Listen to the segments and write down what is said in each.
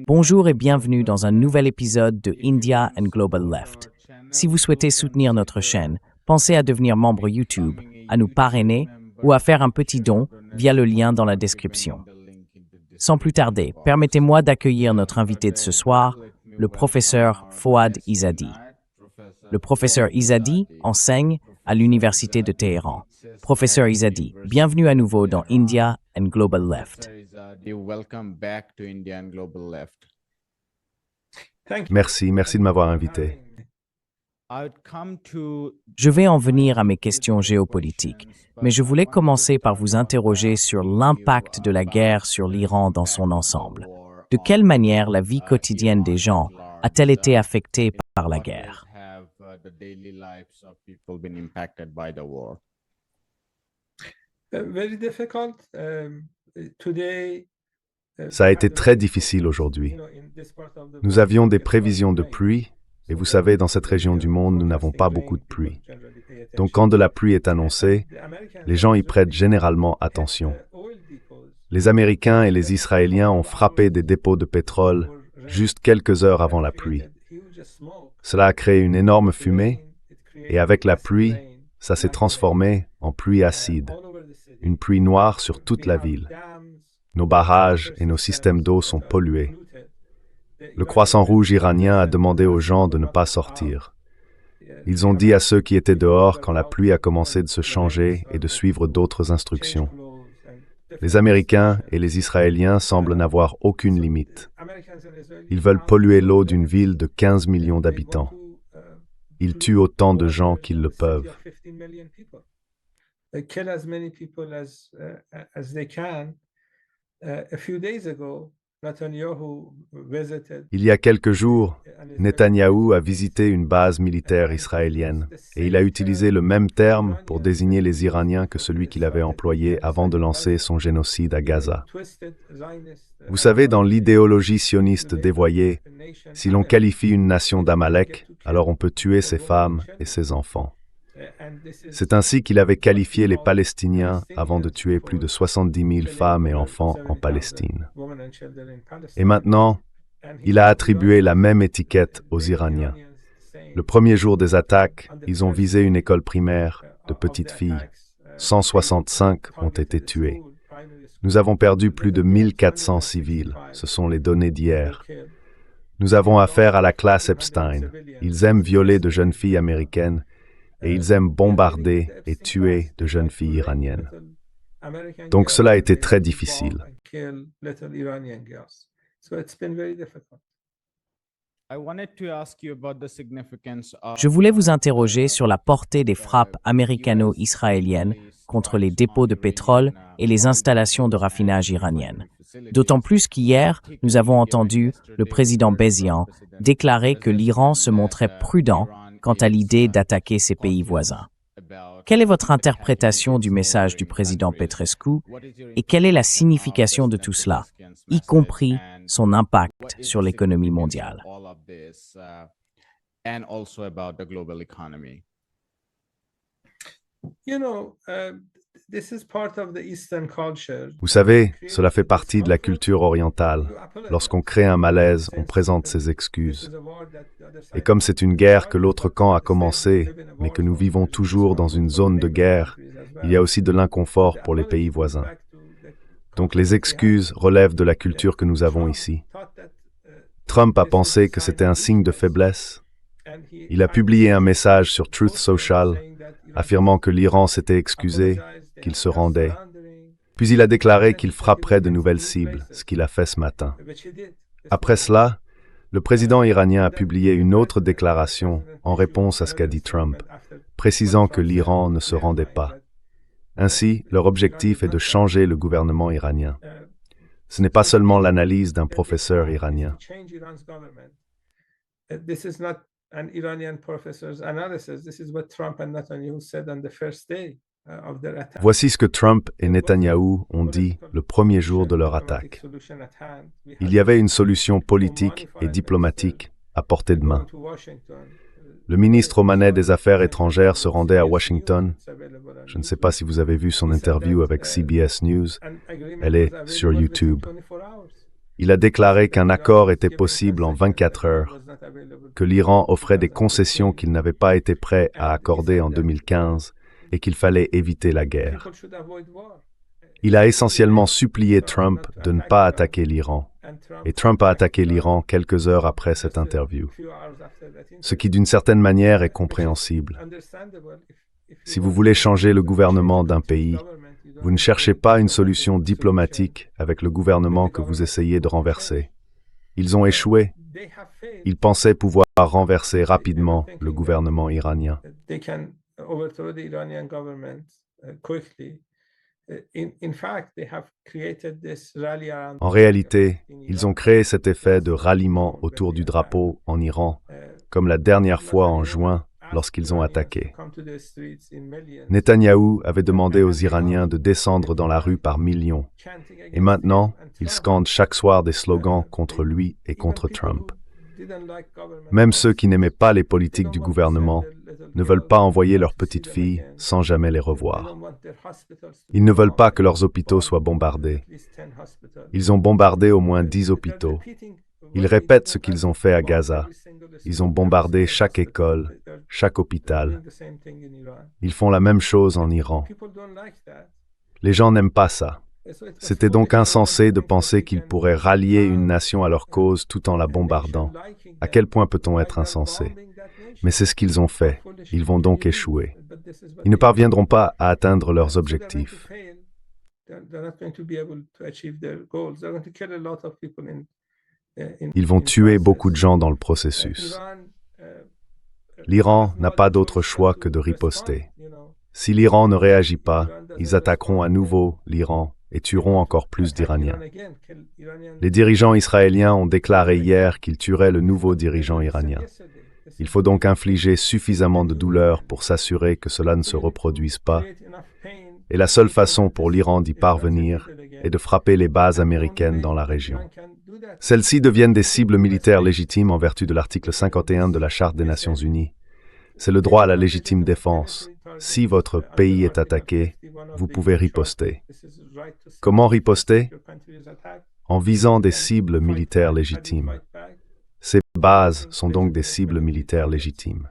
Bonjour et bienvenue dans un nouvel épisode de India and Global Left. Si vous souhaitez soutenir notre chaîne, pensez à devenir membre YouTube, à nous parrainer ou à faire un petit don via le lien dans la description. Sans plus tarder, permettez-moi d'accueillir notre invité de ce soir, le professeur Fouad Izzadi. Le professeur Izzadi enseigne à l'Université de Téhéran. Professeur Izzadi, bienvenue à nouveau dans India and Global Left. Merci de m'avoir invité. Je vais en venir à mes questions géopolitiques, mais je voulais commencer par vous interroger sur l'impact de la guerre sur l'Iran dans son ensemble. De quelle manière la vie quotidienne des gens a-t-elle été affectée par la guerre? Ça a été très difficile aujourd'hui. Nous avions des prévisions de pluie, et vous savez, dans cette région du monde, nous n'avons pas beaucoup de pluie. Donc quand de la pluie est annoncée, les gens y prêtent généralement attention. Les Américains et les Israéliens ont frappé des dépôts de pétrole juste quelques heures avant la pluie. Cela a créé une énorme fumée, et avec la pluie, ça s'est transformé en pluie acide, une pluie noire sur toute la ville. Nos barrages et nos systèmes d'eau sont pollués. Le Croissant Rouge iranien a demandé aux gens de ne pas sortir. Ils ont dit à ceux qui étaient dehors quand la pluie a commencé de se changer et de suivre d'autres instructions. Les Américains et les Israéliens semblent n'avoir aucune limite. Ils veulent polluer l'eau d'une ville de 15 millions d'habitants. Ils tuent autant de gens qu'ils le peuvent. Il y a quelques jours, Netanyahou a visité une base militaire israélienne et il a utilisé le même terme pour désigner les Iraniens que celui qu'il avait employé avant de lancer son génocide à Gaza. Vous savez, dans l'idéologie sioniste dévoyée, si l'on qualifie une nation d'Amalek, alors on peut tuer ses femmes et ses enfants. C'est ainsi qu'il avait qualifié les Palestiniens avant de tuer plus de 70 000 femmes et enfants en Palestine. Et maintenant, il a attribué la même étiquette aux Iraniens. Le premier jour des attaques, ils ont visé une école primaire de petites filles. 165 ont été tués. Nous avons perdu plus de 1400 civils. Ce sont les données d'hier. Nous avons affaire à la classe Epstein. Ils aiment violer de jeunes filles américaines et ils aiment bombarder et tuer de jeunes filles iraniennes. Donc cela a été très difficile. Je voulais vous interroger sur la portée des frappes américano-israéliennes contre les dépôts de pétrole et les installations de raffinage iraniennes. D'autant plus qu'hier, nous avons entendu le président Bézian déclarer que l'Iran se montrait prudent quant à l'idée d'attaquer ses pays voisins. Quelle est votre interprétation du message du président Petrescu et quelle est la signification de tout cela, y compris son impact sur l'économie mondiale? Vous savez, cela fait partie de la culture orientale. Lorsqu'on crée un malaise, on présente ses excuses. Et comme c'est une guerre que l'autre camp a commencée, mais que nous vivons toujours dans une zone de guerre, il y a aussi de l'inconfort pour les pays voisins. Donc les excuses relèvent de la culture que nous avons ici. Trump a pensé que c'était un signe de faiblesse. Il a publié un message sur Truth Social affirmant que l'Iran s'était excusé, qu'il se rendait. Puis il a déclaré qu'il frapperait de nouvelles cibles, ce qu'il a fait ce matin. Après cela, le président iranien a publié une autre déclaration en réponse à ce qu'a dit Trump, précisant que l'Iran ne se rendait pas. Ainsi, leur objectif est de changer le gouvernement iranien. Ce n'est pas seulement l'analyse d'un professeur iranien. Voici ce que Trump et Netanyahou ont dit le premier jour de leur attaque. Il y avait une solution politique et diplomatique à portée de main. Le ministre omanais des Affaires étrangères se rendait à Washington. Je ne sais pas si vous avez vu son interview avec CBS News. Elle est sur YouTube. Il a déclaré qu'un accord était possible en 24 heures, que l'Iran offrait des concessions qu'il n'avait pas été prêt à accorder en 2015 et qu'il fallait éviter la guerre. Il a essentiellement supplié Trump de ne pas attaquer l'Iran. Et Trump a attaqué l'Iran quelques heures après cette interview. Ce qui, d'une certaine manière, est compréhensible. Si vous voulez changer le gouvernement d'un pays, vous ne cherchez pas une solution diplomatique avec le gouvernement que vous essayez de renverser. Ils ont échoué. Ils pensaient pouvoir renverser rapidement le gouvernement iranien. En réalité, ils ont créé cet effet de ralliement autour du drapeau en Iran, comme la dernière fois en juin lorsqu'ils ont attaqué. Netanyahou avait demandé aux Iraniens de descendre dans la rue par millions, et maintenant, ils scandent chaque soir des slogans contre lui et contre Trump. Même ceux qui n'aimaient pas les politiques du gouvernement ne veulent pas envoyer leurs petites filles sans jamais les revoir. Ils ne veulent pas que leurs hôpitaux soient bombardés. Ils ont bombardé au moins 10 hôpitaux. Ils répètent ce qu'ils ont fait à Gaza. Ils ont bombardé chaque école, chaque hôpital. Ils font la même chose en Iran. Les gens n'aiment pas ça. C'était donc insensé de penser qu'ils pourraient rallier une nation à leur cause tout en la bombardant. À quel point peut-on être insensé? Mais c'est ce qu'ils ont fait. Ils vont donc échouer. Ils ne parviendront pas à atteindre leurs objectifs. Ils vont tuer beaucoup de gens dans le processus. L'Iran n'a pas d'autre choix que de riposter. Si l'Iran ne réagit pas, ils attaqueront à nouveau l'Iran et tueront encore plus d'Iraniens. Les dirigeants israéliens ont déclaré hier qu'ils tueraient le nouveau dirigeant iranien. Il faut donc infliger suffisamment de douleur pour s'assurer que cela ne se reproduise pas. Et la seule façon pour l'Iran d'y parvenir est de frapper les bases américaines dans la région. Celles-ci deviennent des cibles militaires légitimes en vertu de l'article 51 de la Charte des Nations Unies. C'est le droit à la légitime défense. Si votre pays est attaqué, vous pouvez riposter. Comment riposter? En visant des cibles militaires légitimes. Ces bases sont donc des cibles militaires légitimes.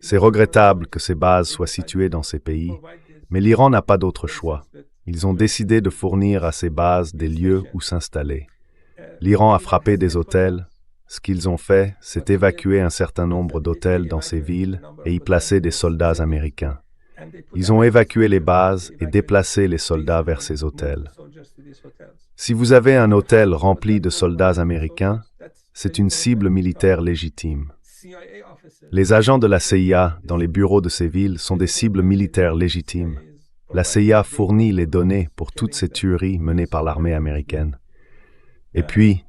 C'est regrettable que ces bases soient situées dans ces pays, mais l'Iran n'a pas d'autre choix. Ils ont décidé de fournir à ces bases des lieux où s'installer. L'Iran a frappé des hôtels. Ce qu'ils ont fait, c'est évacuer un certain nombre d'hôtels dans ces villes et y placer des soldats américains. Ils ont évacué les bases et déplacé les soldats vers ces hôtels. Si vous avez un hôtel rempli de soldats américains, c'est une cible militaire légitime. Les agents de la CIA dans les bureaux de ces villes sont des cibles militaires légitimes. La CIA fournit les données pour toutes ces tueries menées par l'armée américaine. Et puis,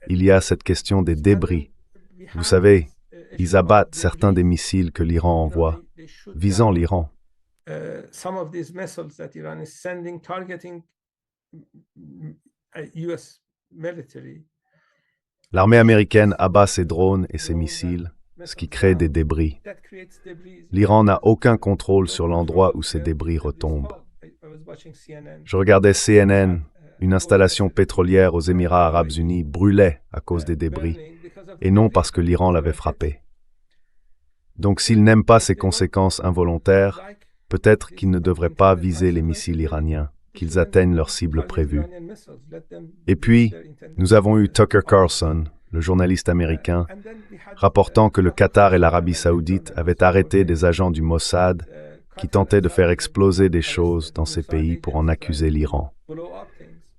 il y a cette question des débris. Vous savez, ils abattent certains des missiles que l'Iran envoie, visant l'Iran. Some of these missiles that Iran is sending targeting US military. L'armée américaine abat ses drones et ses missiles, ce qui crée des débris. L'Iran n'a aucun contrôle sur l'endroit où ces débris retombent. Je regardais CNN, une installation pétrolière aux Émirats arabes unis brûlait à cause des débris, et non parce que l'Iran l'avait frappé. Donc s'ils n'aiment pas ces conséquences involontaires, peut-être qu'ils ne devraient pas viser les missiles iraniens, qu'ils atteignent leur cible prévue. Et puis, nous avons eu Tucker Carlson, le journaliste américain, rapportant que le Qatar et l'Arabie saoudite avaient arrêté des agents du Mossad qui tentaient de faire exploser des choses dans ces pays pour en accuser l'Iran.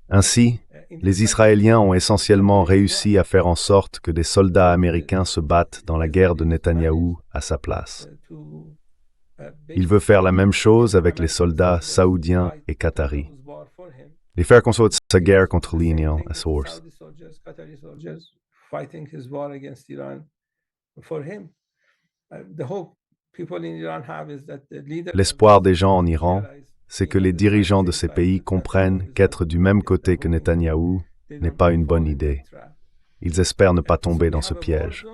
Ainsi, les Israéliens ont essentiellement réussi à faire en sorte que des soldats américains se battent dans la guerre de Netanyahou à sa place. Il veut faire la même chose avec les soldats saoudiens et qataris. Les faire construire sa guerre contre l'Iran à source. L'espoir des gens en Iran, c'est que les dirigeants de ces pays comprennent qu'être du même côté que Netanyahou n'est pas une bonne idée. Ils espèrent ne pas tomber dans ce piège.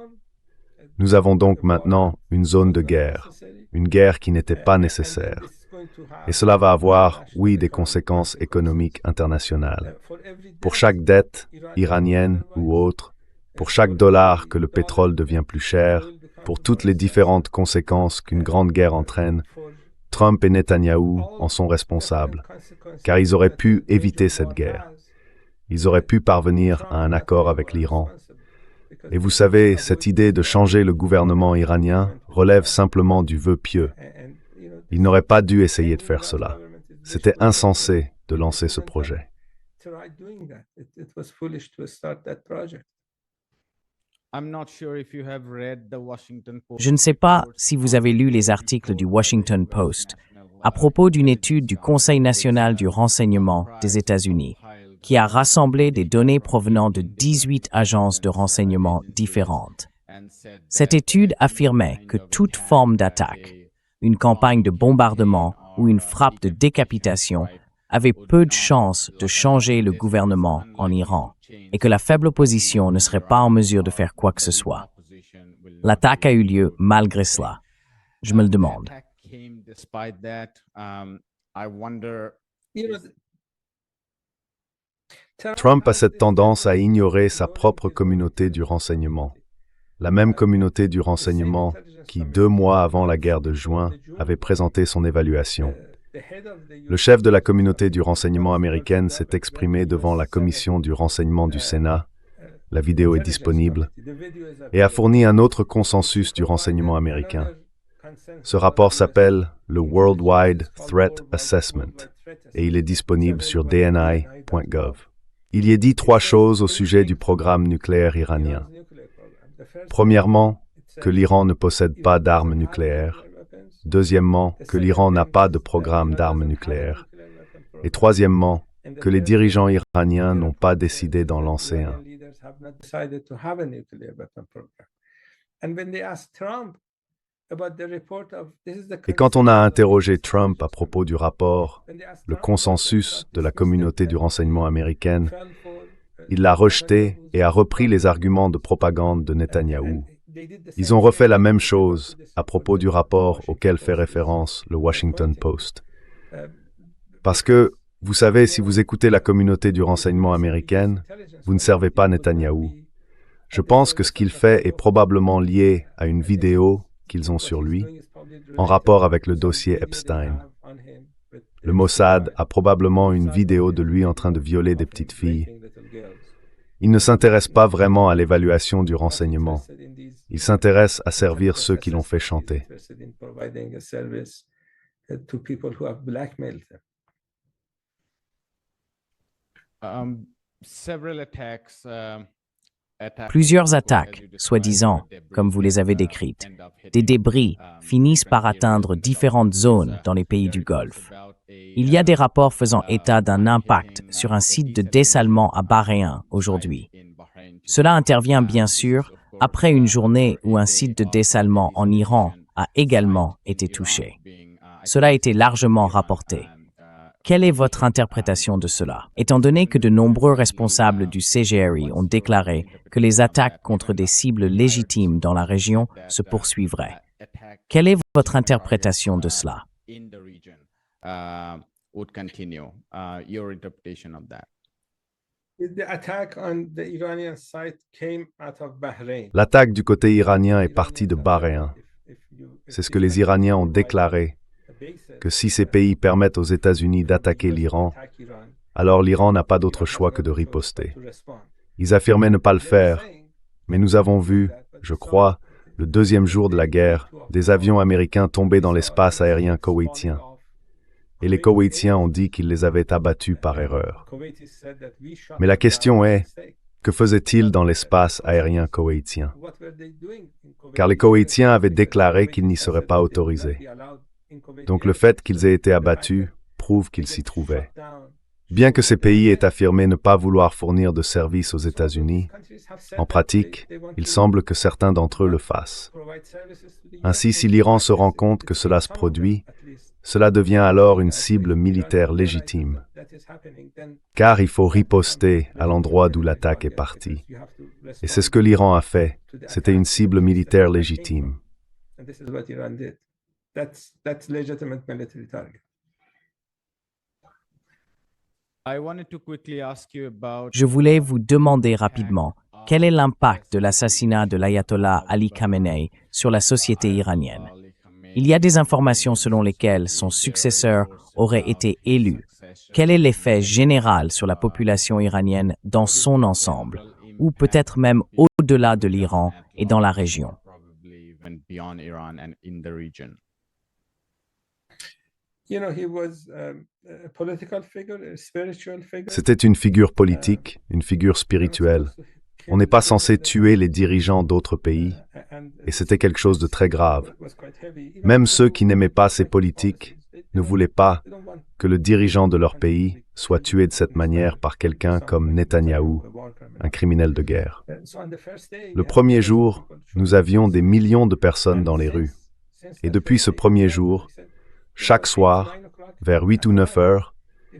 Nous avons donc maintenant une zone de guerre, une guerre qui n'était pas nécessaire. Et cela va avoir, oui, des conséquences économiques internationales. Pour chaque dette, iranienne ou autre, pour chaque dollar que le pétrole devient plus cher, pour toutes les différentes conséquences qu'une grande guerre entraîne, Trump et Netanyahou en sont responsables, car ils auraient pu éviter cette guerre. Ils auraient pu parvenir à un accord avec l'Iran. Et vous savez, cette idée de changer le gouvernement iranien relève simplement du vœu pieux. Ils n'auraient pas dû essayer de faire cela. C'était insensé de lancer ce projet. Je ne sais pas si vous avez lu les articles du Washington Post à propos d'une étude du Conseil national du renseignement des États-Unis qui a rassemblé des données provenant de 18 agences de renseignement différentes. Cette étude affirmait que toute forme d'attaque, une campagne de bombardement ou une frappe de décapitation avait peu de chances de changer le gouvernement en Iran et que la faible opposition ne serait pas en mesure de faire quoi que ce soit. L'attaque a eu lieu malgré cela. Je me le demande. Trump a cette tendance à ignorer sa propre communauté du renseignement. La même communauté du renseignement qui, 2 mois avant la guerre de juin, avait présenté son évaluation. Le chef de la communauté du renseignement américaine s'est exprimé devant la commission du renseignement du Sénat, la vidéo est disponible, et a fourni un autre consensus du renseignement américain. Ce rapport s'appelle le Worldwide Threat Assessment, et il est disponible sur dni.gov. Il y est dit 3 choses au sujet du programme nucléaire iranien. Premièrement, que l'Iran ne possède pas d'armes nucléaires. Deuxièmement, que l'Iran n'a pas de programme d'armes nucléaires. Et troisièmement, que les dirigeants iraniens n'ont pas décidé d'en lancer un. Et quand on a interrogé Trump à propos du rapport, le consensus de la communauté du renseignement américaine, il l'a rejeté et a repris les arguments de propagande de Netanyahou. Ils ont refait la même chose à propos du rapport auquel fait référence le Washington Post. Parce que, vous savez, si vous écoutez la communauté du renseignement américaine, vous ne servez pas Netanyahou. Je pense que ce qu'il fait est probablement lié à une vidéo qu'ils ont sur lui, en rapport avec le dossier Epstein. Le Mossad a probablement une vidéo de lui en train de violer des petites filles. Il ne s'intéresse pas vraiment à l'évaluation du renseignement. Il s'intéresse à servir ceux qui l'ont fait chanter. Plusieurs attaques, soi-disant, comme vous les avez décrites, des débris finissent par atteindre différentes zones dans les pays du Golfe. Il y a des rapports faisant état d'un impact sur un site de dessalement à Bahreïn aujourd'hui. Cela intervient bien sûr après une journée où un site de dessalement en Iran a également été touché. Cela a été largement rapporté. Quelle est votre interprétation de cela, étant donné que de nombreux responsables du CGRI ont déclaré que les attaques contre des cibles légitimes dans la région se poursuivraient? Quelle est votre interprétation de cela? L'attaque du côté iranien est partie de Bahreïn. C'est ce que les Iraniens ont déclaré, que si ces pays permettent aux États-Unis d'attaquer l'Iran, alors l'Iran n'a pas d'autre choix que de riposter. Ils affirmaient ne pas le faire, mais nous avons vu, je crois, le 2e jour de la guerre, des avions américains tomber dans l'espace aérien koweïtien. Et les Koweïtiens ont dit qu'ils les avaient abattus par erreur. Mais la question est, que faisaient-ils dans l'espace aérien koweïtien? Car les Koweïtiens avaient déclaré qu'ils n'y seraient pas autorisés. Donc le fait qu'ils aient été abattus prouve qu'ils s'y trouvaient. Bien que ces pays aient affirmé ne pas vouloir fournir de services aux États-Unis, en pratique, il semble que certains d'entre eux le fassent. Ainsi, si l'Iran se rend compte que cela se produit, cela devient alors une cible militaire légitime, car il faut riposter à l'endroit d'où l'attaque est partie. Et c'est ce que l'Iran a fait. C'était une cible militaire légitime. Je voulais vous demander rapidement, quel est l'impact de l'assassinat de l'ayatollah Ali Khamenei sur la société iranienne? Il y a des informations selon lesquelles son successeur aurait été élu. Quel est l'effet général sur la population iranienne dans son ensemble, ou peut-être même au-delà de l'Iran et dans la région? C'était une figure politique, une figure spirituelle. On n'est pas censé tuer les dirigeants d'autres pays, et c'était quelque chose de très grave. Même ceux qui n'aimaient pas ces politiques ne voulaient pas que le dirigeant de leur pays soit tué de cette manière par quelqu'un comme Netanyahou, un criminel de guerre. Le premier jour, nous avions des millions de personnes dans les rues. Et depuis ce premier jour, chaque soir, vers 8 ou 9 heures,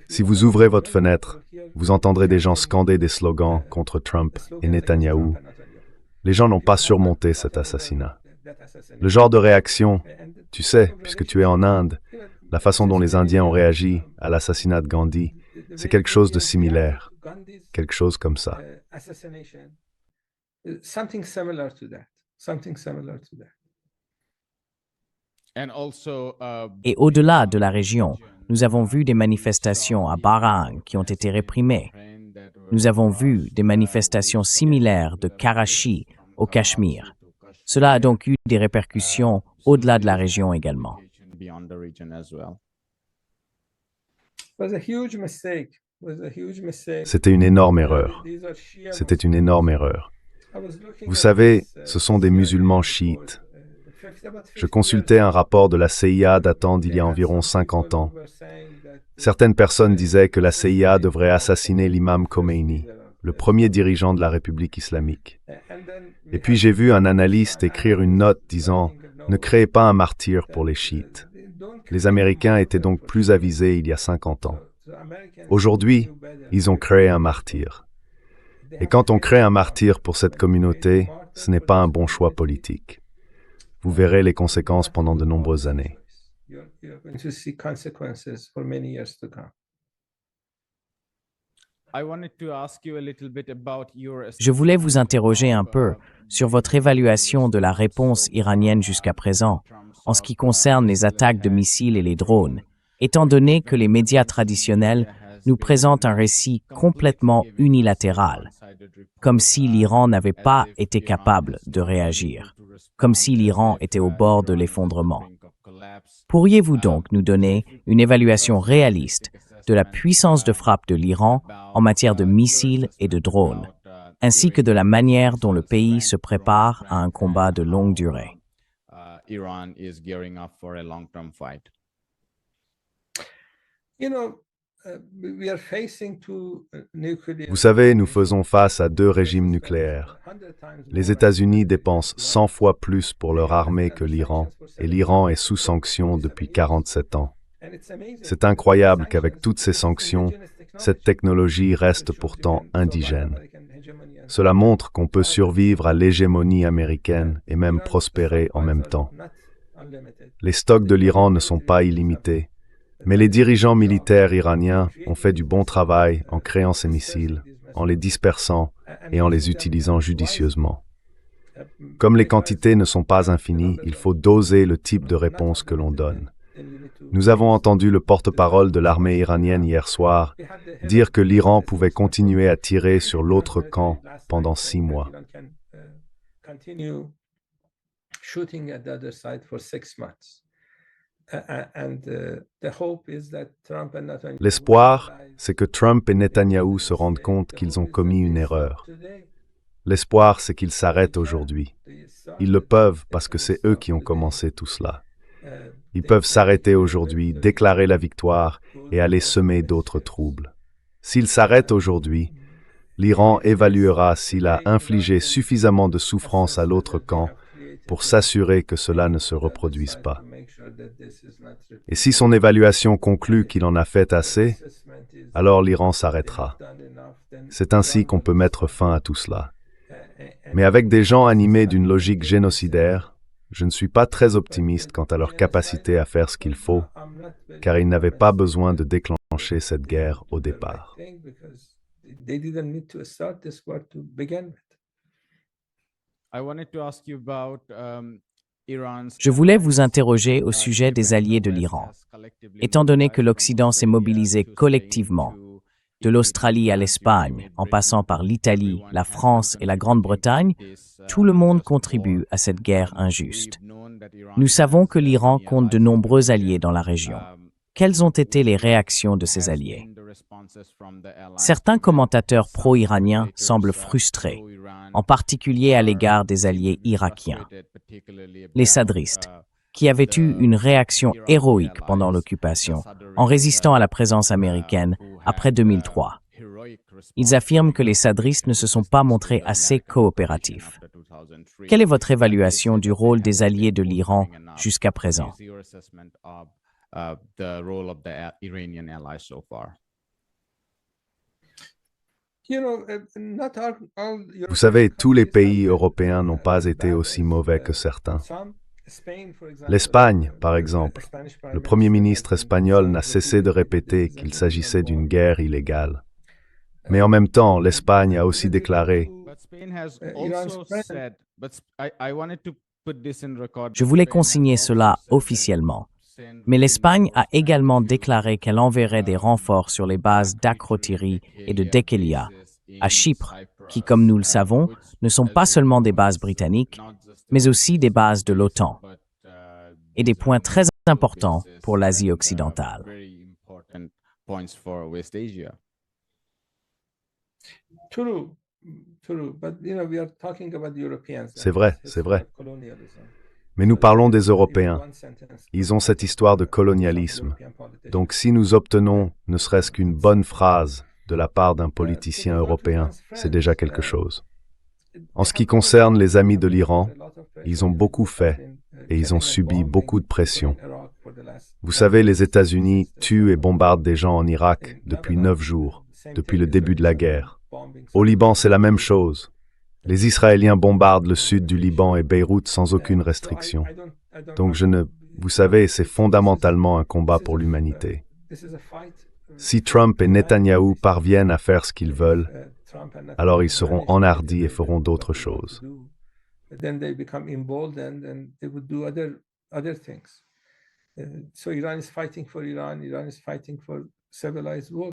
si vous ouvrez votre fenêtre, vous entendrez des gens scander des slogans contre Trump et Netanyahou. Les gens n'ont pas surmonté cet assassinat. Le genre de réaction, tu sais, puisque tu es en Inde, la façon dont les Indiens ont réagi à l'assassinat de Gandhi, c'est quelque chose de similaire, quelque chose comme ça. Et au-delà de la région, nous avons vu des manifestations à Bahrain qui ont été réprimées. Nous avons vu des manifestations similaires de Karachi au Cachemire. Cela a donc eu des répercussions au-delà de la région également. C'était une énorme erreur. C'était une énorme erreur. Vous savez, ce sont des musulmans chiites. Je consultais un rapport de la CIA datant d'il y a environ 50 ans. Certaines personnes disaient que la CIA devrait assassiner l'imam Khomeini, le premier dirigeant de la République islamique. Et puis j'ai vu un analyste écrire une note disant « Ne créez pas un martyr pour les chiites ». Les Américains étaient donc plus avisés il y a 50 ans. Aujourd'hui, ils ont créé un martyr. Et quand on crée un martyr pour cette communauté, ce n'est pas un bon choix politique. Vous verrez les conséquences pendant de nombreuses années. Je voulais vous interroger un peu sur votre évaluation de la réponse iranienne jusqu'à présent, en ce qui concerne les attaques de missiles et les drones, étant donné que les médias traditionnels nous présentent un récit complètement unilatéral, comme si l'Iran n'avait pas été capable de réagir, comme si l'Iran était au bord de l'effondrement. Pourriez-vous donc nous donner une évaluation réaliste de la puissance de frappe de l'Iran en matière de missiles et de drones, ainsi que de la manière dont le pays se prépare à un combat de longue durée? Vous savez, nous faisons face à 2 régimes nucléaires. Les États-Unis dépensent 100 fois plus pour leur armée que l'Iran, et l'Iran est sous sanctions depuis 47 ans. C'est incroyable qu'avec toutes ces sanctions, cette technologie reste pourtant indigène. Cela montre qu'on peut survivre à l'hégémonie américaine et même prospérer en même temps. Les stocks de l'Iran ne sont pas illimités, mais les dirigeants militaires iraniens ont fait du bon travail en créant ces missiles, en les dispersant et en les utilisant judicieusement. Comme les quantités ne sont pas infinies, il faut doser le type de réponse que l'on donne. Nous avons entendu le porte-parole de l'armée iranienne hier soir dire que l'Iran pouvait continuer à tirer sur l'autre camp pendant 6 mois. L'espoir, c'est que Trump et Netanyahou se rendent compte qu'ils ont commis une erreur. L'espoir, c'est qu'ils s'arrêtent aujourd'hui. Ils le peuvent parce que c'est eux qui ont commencé tout cela. Ils peuvent s'arrêter aujourd'hui, déclarer la victoire et aller semer d'autres troubles. S'ils s'arrêtent aujourd'hui, l'Iran évaluera s'il a infligé suffisamment de souffrance à l'autre camp pour s'assurer que cela ne se reproduise pas. Et si son évaluation conclut qu'il en a fait assez, alors l'Iran s'arrêtera. C'est ainsi qu'on peut mettre fin à tout cela. Mais avec des gens animés d'une logique génocidaire, je ne suis pas très optimiste quant à leur capacité à faire ce qu'il faut, car ils n'avaient pas besoin de déclencher cette guerre au départ. Je voulais vous interroger au sujet des alliés de l'Iran. Étant donné que l'Occident s'est mobilisé collectivement, de l'Australie à l'Espagne, en passant par l'Italie, la France et la Grande-Bretagne, tout le monde contribue à cette guerre injuste. Nous savons que l'Iran compte de nombreux alliés dans la région. Quelles ont été les réactions de ces alliés? Certains commentateurs pro-iraniens semblent frustrés, en particulier à l'égard des alliés irakiens, les sadristes, qui avaient eu une réaction héroïque pendant l'occupation, en résistant à la présence américaine après 2003. Ils affirment que les sadristes ne se sont pas montrés assez coopératifs. Quelle est votre évaluation du rôle des alliés de l'Iran jusqu'à présent? Vous savez, tous les pays européens n'ont pas été aussi mauvais que certains. L'Espagne, par exemple, le Premier ministre espagnol n'a cessé de répéter qu'il s'agissait d'une guerre illégale. Mais en même temps, l'Espagne a aussi déclaré Je voulais consigner cela officiellement. Mais l'Espagne a également déclaré qu'elle enverrait des renforts sur les bases d'Akrotiri et de Dekelia, à Chypre, qui, comme nous le savons, ne sont pas seulement des bases britanniques, mais aussi des bases de l'OTAN, et des points très importants pour l'Asie occidentale. C'est vrai, c'est vrai. Mais nous parlons des Européens. Ils ont cette histoire de colonialisme. Donc si nous obtenons ne serait-ce qu'une bonne phrase de la part d'un politicien européen, c'est déjà quelque chose. En ce qui concerne les amis de l'Iran, ils ont beaucoup fait et ils ont subi beaucoup de pression. Vous savez, les États-Unis tuent et bombardent des gens en Irak depuis 9 jours, depuis le début de la guerre. Au Liban, c'est la même chose. Les Israéliens bombardent le sud du Liban et Beyrouth sans aucune restriction. Donc vous savez, c'est fondamentalement un combat pour l'humanité. Si Trump et Netanyahou parviennent à faire ce qu'ils veulent, alors ils seront enhardis et feront d'autres choses.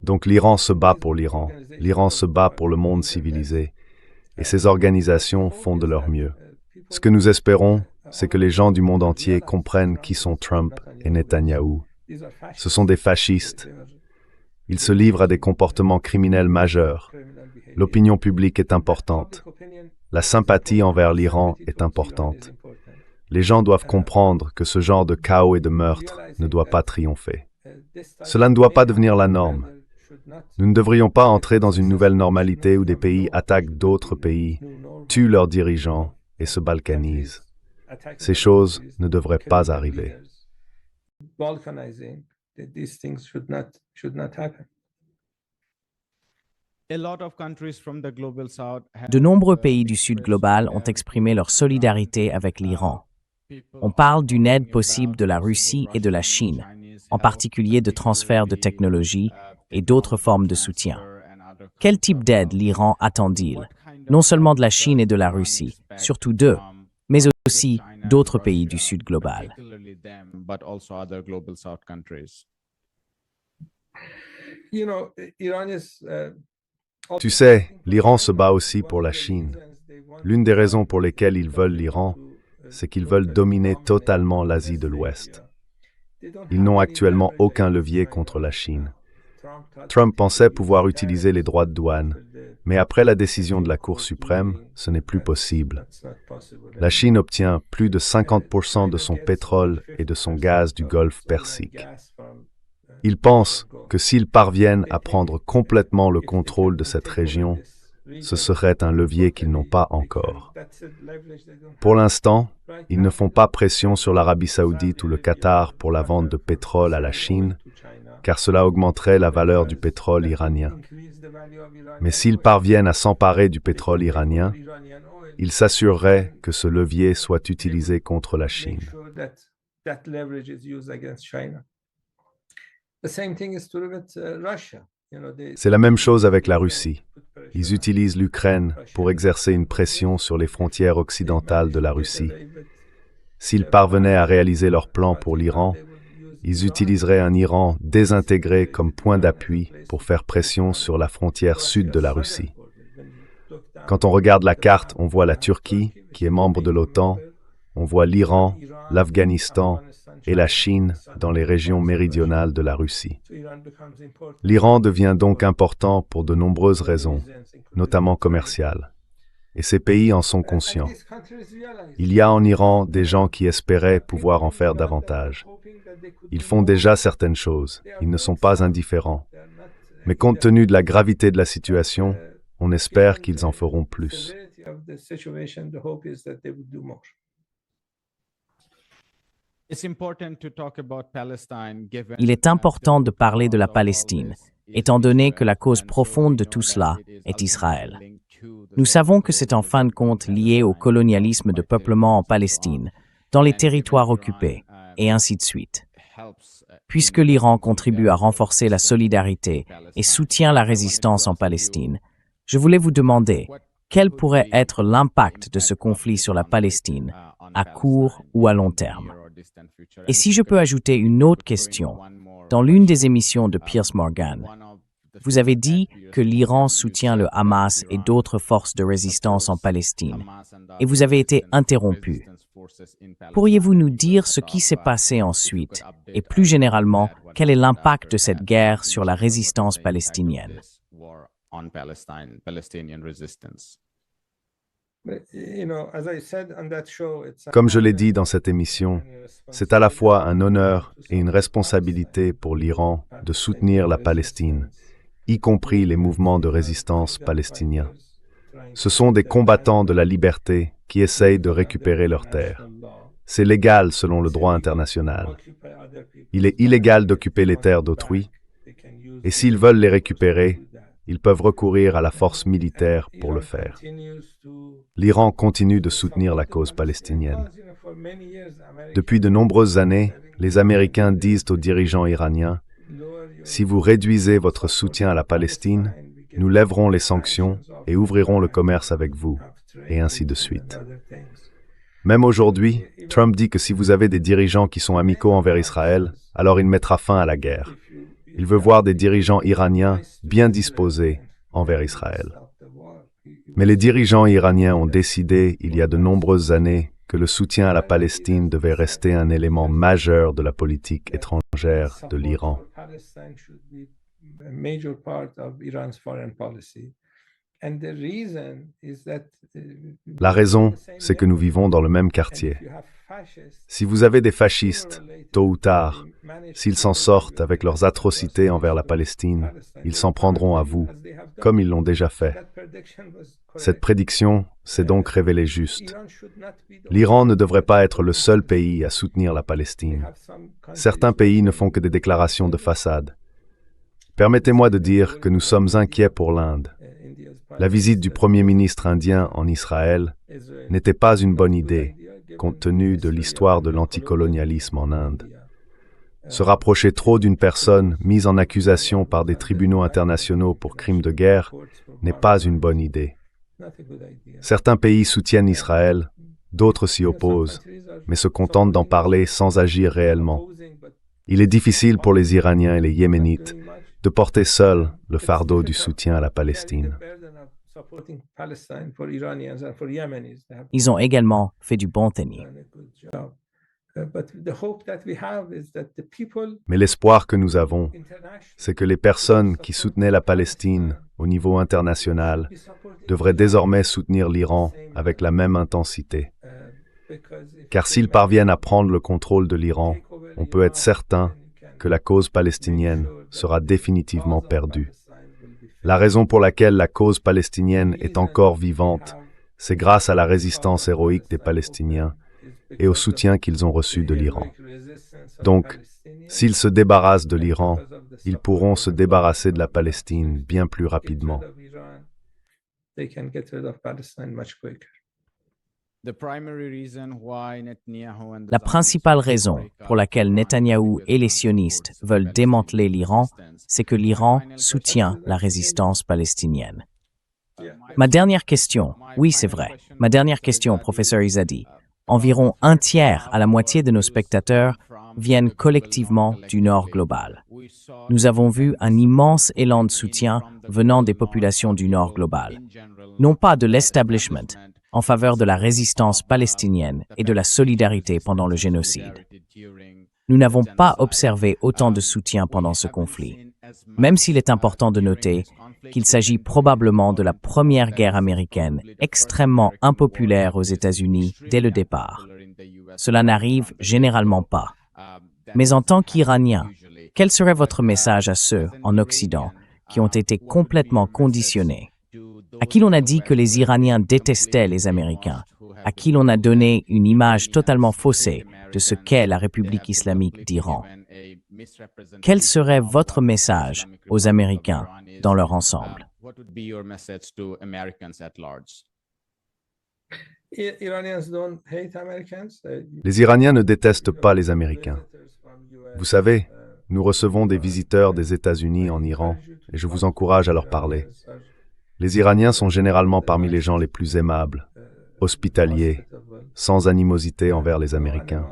Donc l'Iran se bat pour l'Iran, l'Iran se bat pour le monde civilisé, et ces organisations font de leur mieux. Ce que nous espérons, c'est que les gens du monde entier comprennent qui sont Trump et Netanyahou. Ce sont des fascistes. Ils se livrent à des comportements criminels majeurs. L'opinion publique est importante. La sympathie envers l'Iran est importante. Les gens doivent comprendre que ce genre de chaos et de meurtre ne doit pas triompher. Cela ne doit pas devenir la norme. Nous ne devrions pas entrer dans une nouvelle normalité où des pays attaquent d'autres pays, tuent leurs dirigeants et se balkanisent. Ces choses ne devraient pas arriver. De nombreux pays du Sud global ont exprimé leur solidarité avec l'Iran. On parle d'une aide possible de la Russie et de la Chine, en particulier de transfert de technologie et d'autres formes de soutien. Quel type d'aide l'Iran attend-il? Non seulement de la Chine et de la Russie, surtout d'eux, mais aussi d'autres pays du Sud global. Tu sais, l'Iran se bat aussi pour la Chine. L'une des raisons pour lesquelles ils veulent l'Iran, c'est qu'ils veulent dominer totalement l'Asie de l'Ouest. Ils n'ont actuellement aucun levier contre la Chine. Trump pensait pouvoir utiliser les droits de douane, mais après la décision de la Cour suprême, ce n'est plus possible. La Chine obtient plus de 50% de son pétrole et de son gaz du Golfe Persique. Ils pensent que s'ils parviennent à prendre complètement le contrôle de cette région, ce serait un levier qu'ils n'ont pas encore. Pour l'instant, ils ne font pas pression sur l'Arabie saoudite ou le Qatar pour la vente de pétrole à la Chine, car cela augmenterait la valeur du pétrole iranien. Mais s'ils parviennent à s'emparer du pétrole iranien, ils s'assureraient que ce levier soit utilisé contre la Chine. C'est la même chose avec la Russie. Ils utilisent l'Ukraine pour exercer une pression sur les frontières occidentales de la Russie. S'ils parvenaient à réaliser leur plan pour l'Iran, ils utiliseraient un Iran désintégré comme point d'appui pour faire pression sur la frontière sud de la Russie. Quand on regarde la carte, on voit la Turquie, qui est membre de l'OTAN, on voit l'Iran, l'Afghanistan et la Chine dans les régions méridionales de la Russie. L'Iran devient donc important pour de nombreuses raisons, notamment commerciales. Et ces pays en sont conscients. Il y a en Iran des gens qui espéraient pouvoir en faire davantage. Ils font déjà certaines choses, ils ne sont pas indifférents. Mais compte tenu de la gravité de la situation, on espère qu'ils en feront plus. Il est important de parler de la Palestine, étant donné que la cause profonde de tout cela est Israël. Nous savons que c'est en fin de compte lié au colonialisme de peuplement en Palestine, dans les territoires occupés, et ainsi de suite. Puisque l'Iran contribue à renforcer la solidarité et soutient la résistance en Palestine, je voulais vous demander quel pourrait être l'impact de ce conflit sur la Palestine, à court ou à long terme. Et si je peux ajouter une autre question, dans l'une des émissions de Piers Morgan, vous avez dit que l'Iran soutient le Hamas et d'autres forces de résistance en Palestine, et vous avez été interrompu. Pourriez-vous nous dire ce qui s'est passé ensuite, et plus généralement, quel est l'impact de cette guerre sur la résistance palestinienne? Comme je l'ai dit dans cette émission, c'est à la fois un honneur et une responsabilité pour l'Iran de soutenir la Palestine, y compris les mouvements de résistance palestiniens. Ce sont des combattants de la liberté qui essayent de récupérer leurs terres. C'est légal selon le droit international. Il est illégal d'occuper les terres d'autrui, et s'ils veulent les récupérer, ils peuvent recourir à la force militaire pour le faire. L'Iran continue de soutenir la cause palestinienne. Depuis de nombreuses années, les Américains disent aux dirigeants iraniens « Si vous réduisez votre soutien à la Palestine, nous lèverons les sanctions et ouvrirons le commerce avec vous, et ainsi de suite. » Même aujourd'hui, Trump dit que si vous avez des dirigeants qui sont amicaux envers Israël, alors il mettra fin à la guerre. Il veut voir des dirigeants iraniens bien disposés envers Israël. Mais les dirigeants iraniens ont décidé, il y a de nombreuses années, que le soutien à la Palestine devait rester un élément majeur de la politique étrangère de l'Iran. La raison, c'est que nous vivons dans le même quartier. Si vous avez des fascistes, tôt ou tard, s'ils s'en sortent avec leurs atrocités envers la Palestine, ils s'en prendront à vous, comme ils l'ont déjà fait. Cette prédiction s'est donc révélée juste. L'Iran ne devrait pas être le seul pays à soutenir la Palestine. Certains pays ne font que des déclarations de façade. Permettez-moi de dire que nous sommes inquiets pour l'Inde. La visite du Premier ministre indien en Israël n'était pas une bonne idée, compte tenu de l'histoire de l'anticolonialisme en Inde. Se rapprocher trop d'une personne mise en accusation par des tribunaux internationaux pour crimes de guerre n'est pas une bonne idée. Certains pays soutiennent Israël, d'autres s'y opposent, mais se contentent d'en parler sans agir réellement. Il est difficile pour les Iraniens et les Yéménites de porter seuls le fardeau du soutien à la Palestine. Ils ont également fait du bon tennis. Mais l'espoir que nous avons, c'est que les personnes qui soutenaient la Palestine au niveau international devraient désormais soutenir l'Iran avec la même intensité. Car s'ils parviennent à prendre le contrôle de l'Iran, on peut être certain que la cause palestinienne sera définitivement perdue. La raison pour laquelle la cause palestinienne est encore vivante, c'est grâce à la résistance héroïque des Palestiniens et au soutien qu'ils ont reçu de l'Iran. Donc, s'ils se débarrassent de l'Iran, ils pourront se débarrasser de la Palestine bien plus rapidement. La principale raison pour laquelle Netanyahou et les sionistes veulent démanteler l'Iran, c'est que l'Iran soutient la résistance palestinienne. Ma dernière question, oui c'est vrai, ma dernière question, professeur Izadi. Environ un tiers à la moitié de nos spectateurs viennent collectivement du Nord global. Nous avons vu un immense élan de soutien venant des populations du Nord global, non pas de l'establishment, en faveur de la résistance palestinienne et de la solidarité pendant le génocide. Nous n'avons pas observé autant de soutien pendant ce conflit, même s'il est important de noter qu'il s'agit probablement de la première guerre américaine extrêmement impopulaire aux États-Unis dès le départ. Cela n'arrive généralement pas. Mais en tant qu'Iranien, quel serait votre message à ceux en Occident qui ont été complètement conditionnés, à qui l'on a dit que les Iraniens détestaient les Américains, à qui l'on a donné une image totalement faussée de ce qu'est la République islamique d'Iran? Quel serait votre message aux Américains dans leur ensemble? Les Iraniens ne détestent pas les Américains. Vous savez, nous recevons des visiteurs des États-Unis en Iran et je vous encourage à leur parler. Les Iraniens sont généralement parmi les gens les plus aimables, hospitaliers, sans animosité envers les Américains.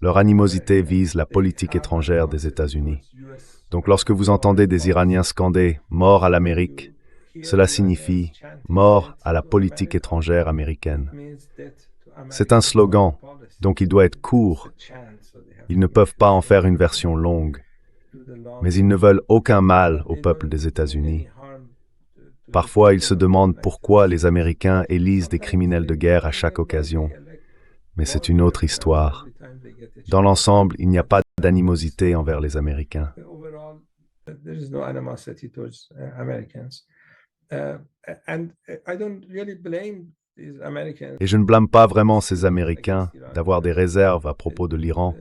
Leur animosité vise la politique étrangère des États-Unis. Donc lorsque vous entendez des Iraniens scander « mort à l'Amérique », cela signifie « mort à la politique étrangère américaine ». C'est un slogan, donc il doit être court. Ils ne peuvent pas en faire une version longue. Mais ils ne veulent aucun mal au peuple des États-Unis. Parfois, ils se demandent pourquoi les Américains élisent des criminels de guerre à chaque occasion. Mais c'est une autre histoire. Dans l'ensemble, il n'y a pas d'animosité envers les Américains. Et je ne blâme pas vraiment ces Américains d'avoir des réserves à propos de l'Iran,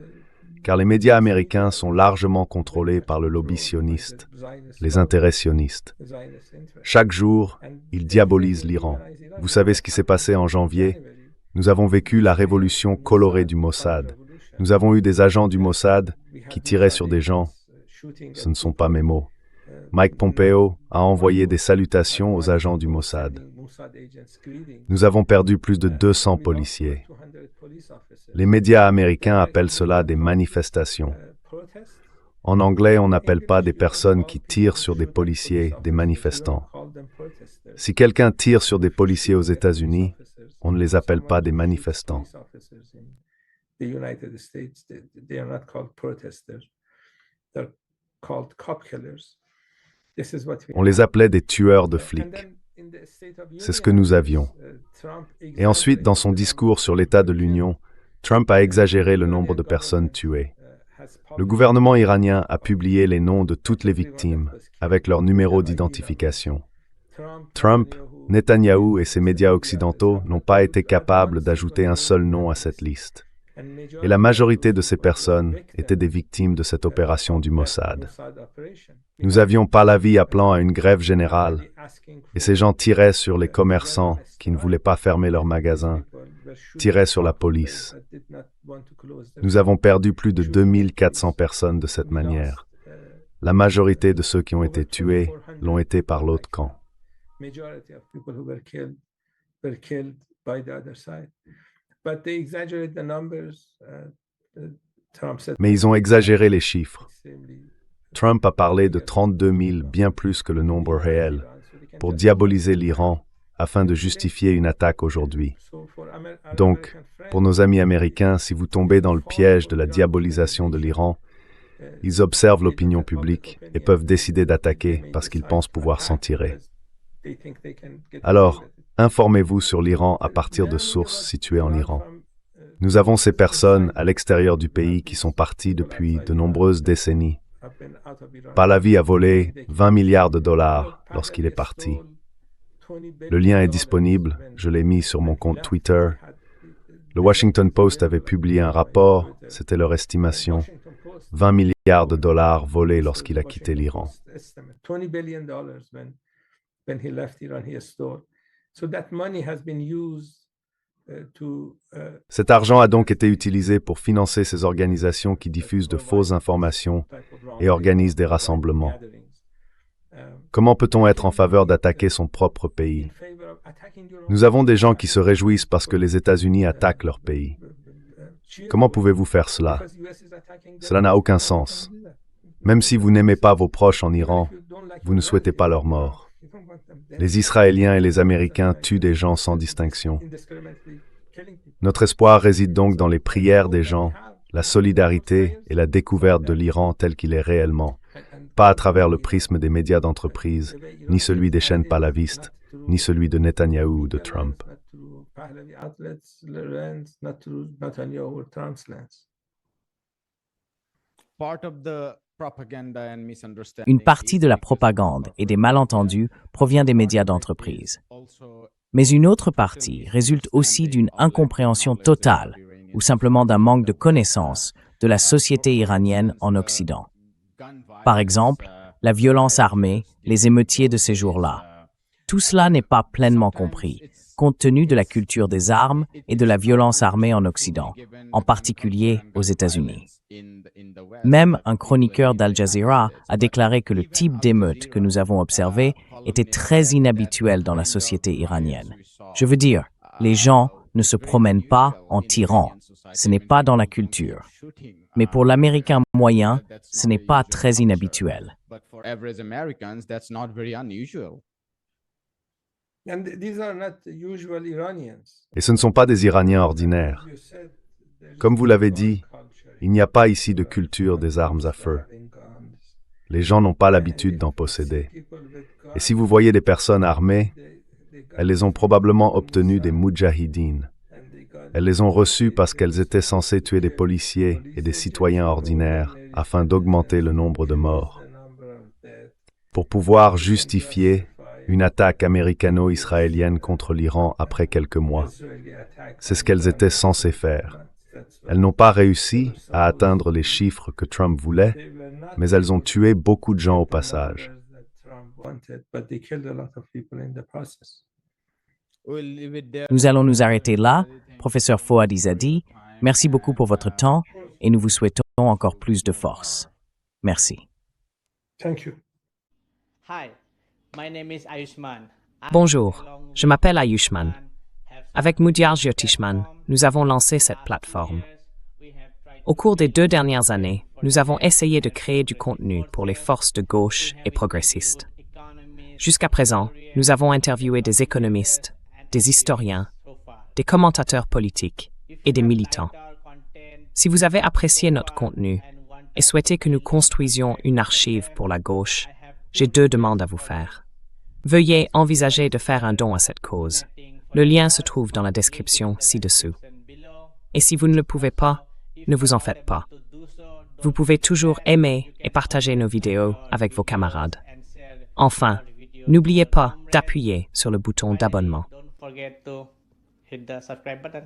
car les médias américains sont largement contrôlés par le lobby sioniste, les intérêts sionistes. Chaque jour, ils diabolisent l'Iran. Vous savez ce qui s'est passé en janvier? Nous avons vécu la révolution colorée du Mossad. Nous avons eu des agents du Mossad qui tiraient sur des gens. Ce ne sont pas mes mots. Mike Pompeo a envoyé des salutations aux agents du Mossad. Nous avons perdu plus de 200 policiers. Les médias américains appellent cela des manifestations. En anglais, on n'appelle pas des personnes qui tirent sur des policiers des manifestants. Si quelqu'un tire sur des policiers aux États-Unis, on ne les appelle pas des manifestants. On les appelait des tueurs de flics. C'est ce que nous avions. Et ensuite, dans son discours sur l'état de l'Union, Trump a exagéré le nombre de personnes tuées. Le gouvernement iranien a publié les noms de toutes les victimes avec leur numéro d'identification. Trump, Netanyahou et ses médias occidentaux n'ont pas été capables d'ajouter un seul nom à cette liste. Et la majorité de ces personnes étaient des victimes de cette opération du Mossad. Nous avions Pahlavi appelant à une grève générale, et ces gens tiraient sur les commerçants qui ne voulaient pas fermer leurs magasins, tiraient sur la police. Nous avons perdu plus de 2400 personnes de cette manière. La majorité de ceux qui ont été tués l'ont été par l'autre camp. Mais ils ont exagéré les chiffres. Trump a parlé de 32 000, bien plus que le nombre réel, pour diaboliser l'Iran afin de justifier une attaque aujourd'hui. Donc, pour nos amis américains, si vous tombez dans le piège de la diabolisation de l'Iran, ils observent l'opinion publique et peuvent décider d'attaquer parce qu'ils pensent pouvoir s'en tirer. Alors, informez-vous sur l'Iran à partir de sources situées en Iran. Nous avons ces personnes à l'extérieur du pays qui sont parties depuis de nombreuses décennies. Pahlavi a volé 20 milliards de dollars lorsqu'il est parti. Le lien est disponible, je l'ai mis sur mon compte Twitter. Le Washington Post avait publié un rapport, c'était leur estimation, 20 milliards de dollars volés lorsqu'il a quitté l'Iran. Cet argent a donc été utilisé pour financer ces organisations qui diffusent de fausses informations et organisent des rassemblements. Comment peut-on être en faveur d'attaquer son propre pays? Nous avons des gens qui se réjouissent parce que les États-Unis attaquent leur pays. Comment pouvez-vous faire cela? Cela n'a aucun sens. Même si vous n'aimez pas vos proches en Iran, vous ne souhaitez pas leur mort. Les Israéliens et les Américains tuent des gens sans distinction. Notre espoir réside donc dans les prières des gens, la solidarité et la découverte de l'Iran tel qu'il est réellement, pas à travers le prisme des médias d'entreprise, ni celui des chaînes palavistes, ni celui de Netanyahou ou de Trump. Une partie de la propagande et des malentendus provient des médias d'entreprise. Mais une autre partie résulte aussi d'une incompréhension totale ou simplement d'un manque de connaissance de la société iranienne en Occident. Par exemple, la violence armée, les émeutiers de ces jours-là. Tout cela n'est pas pleinement compris, compte tenu de la culture des armes et de la violence armée en Occident, en particulier aux États-Unis. Même un chroniqueur d'Al Jazeera a déclaré que le type d'émeute que nous avons observé était très inhabituel dans la société iranienne. Je veux dire, les gens ne se promènent pas en tirant, ce n'est pas dans la culture. Mais pour l'Américain moyen, ce n'est pas très inhabituel. Et ce ne sont pas des Iraniens ordinaires. Comme vous l'avez dit, il n'y a pas ici de culture des armes à feu. Les gens n'ont pas l'habitude d'en posséder. Et si vous voyez des personnes armées, elles les ont probablement obtenues des moudjahidines. Elles les ont reçues parce qu'elles étaient censées tuer des policiers et des citoyens ordinaires afin d'augmenter le nombre de morts. Pour pouvoir justifier une attaque américano-israélienne contre l'Iran après quelques mois. C'est ce qu'elles étaient censées faire. Elles n'ont pas réussi à atteindre les chiffres que Trump voulait, mais elles ont tué beaucoup de gens au passage. Nous allons nous arrêter là, professeur Fouad Izzadi. Merci beaucoup pour votre temps et nous vous souhaitons encore plus de force. Merci. Bonjour, je m'appelle Ayushman. Avec Mudyar Jyotishman, nous avons lancé cette plateforme. Au cours des 2 dernières années, nous avons essayé de créer du contenu pour les forces de gauche et progressistes. Jusqu'à présent, nous avons interviewé des économistes, des historiens, des commentateurs politiques et des militants. Si vous avez apprécié notre contenu et souhaitez que nous construisions une archive pour la gauche, j'ai 2 demandes à vous faire. Veuillez envisager de faire un don à cette cause. Le lien se trouve dans la description ci-dessous. Et si vous ne le pouvez pas, ne vous en faites pas. Vous pouvez toujours aimer et partager nos vidéos avec vos camarades. Enfin, n'oubliez pas d'appuyer sur le bouton d'abonnement. Don't forget to hit the subscribe button.